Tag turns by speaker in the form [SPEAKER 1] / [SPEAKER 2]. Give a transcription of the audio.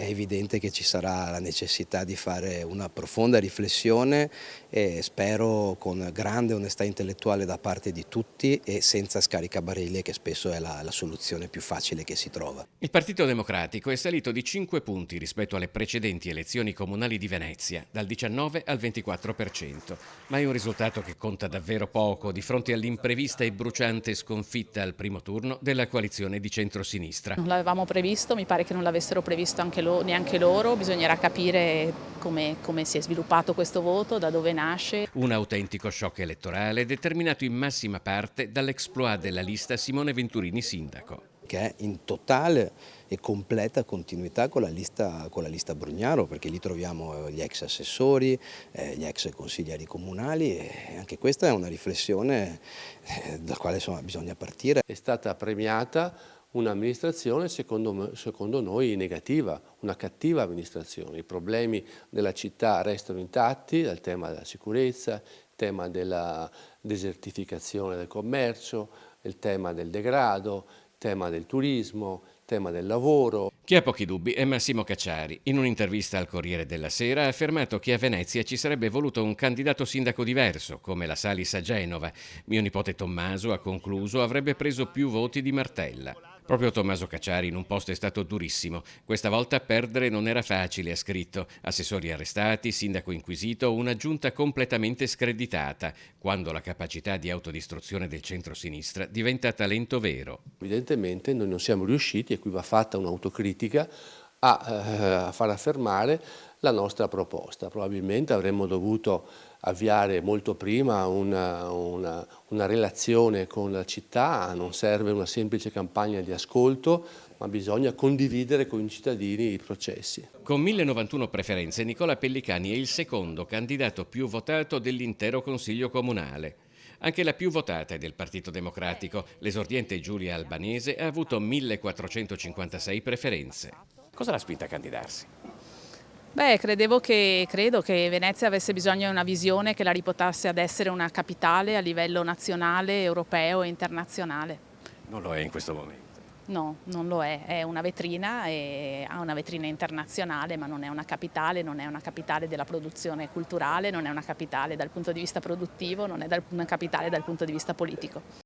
[SPEAKER 1] evidente che ci sarà la necessità di fare una profonda riflessione e spero con grande onestà intellettuale da parte di tutti e senza scaricabarile, che spesso è la soluzione più facile che si trova.
[SPEAKER 2] Il Partito Democratico è salito di 5 punti rispetto alle precedenti elezioni comunali di Venezia, dal 19 al 24%, ma è un risultato che conta davvero poco di fronte all'imprevista e bruciante sconfitta al primo turno della coalizione di centrosinistra.
[SPEAKER 3] Non l'avevamo previsto, mi pare che non l'avessero previsto neanche loro, bisognerà capire come si è sviluppato questo voto, da dove nasce.
[SPEAKER 2] Un autentico shock elettorale determinato in massima parte dall'exploit della lista Simone Venturini sindaco,
[SPEAKER 1] Che è in totale e completa continuità con la lista Brugnaro, perché lì troviamo gli ex assessori, gli ex consiglieri comunali, e anche questa è una riflessione dalla quale bisogna partire.
[SPEAKER 4] È stata premiata un'amministrazione secondo noi negativa, una cattiva amministrazione. I problemi della città restano intatti, dal tema della sicurezza, il tema della desertificazione del commercio, il tema del degrado, il tema del turismo, il tema del lavoro.
[SPEAKER 2] Chi ha pochi dubbi è Massimo Cacciari. In un'intervista al Corriere della Sera ha affermato che a Venezia ci sarebbe voluto un candidato sindaco diverso, come la Salis a Genova. Mio nipote Tommaso, ha concluso, avrebbe preso più voti di Martella. Proprio Tommaso Cacciari in un post è stato durissimo. Questa volta perdere non era facile, ha scritto. Assessori arrestati, sindaco inquisito, una giunta completamente screditata, quando la capacità di autodistruzione del centro-sinistra diventa talento vero.
[SPEAKER 4] Evidentemente noi non siamo riusciti, e qui va fatta un'autocritica, a far affermare la nostra proposta. Probabilmente avremmo dovuto avviare molto prima una relazione con la città, non serve una semplice campagna di ascolto, ma bisogna condividere con i cittadini i processi.
[SPEAKER 2] Con 1091 preferenze, Nicola Pellicani è il secondo candidato più votato dell'intero Consiglio Comunale. Anche la più votata è del Partito Democratico. L'esordiente Giulia Albanese ha avuto 1456 preferenze. Cosa l'ha spinta a candidarsi?
[SPEAKER 3] Beh, credo che Venezia avesse bisogno di una visione che la riportasse ad essere una capitale a livello nazionale, europeo e internazionale.
[SPEAKER 2] Non lo è in questo momento.
[SPEAKER 3] No, non lo è una vetrina, e ha una vetrina internazionale, ma non è una capitale, non è una capitale della produzione culturale, non è una capitale dal punto di vista produttivo, non è una capitale dal punto di vista politico.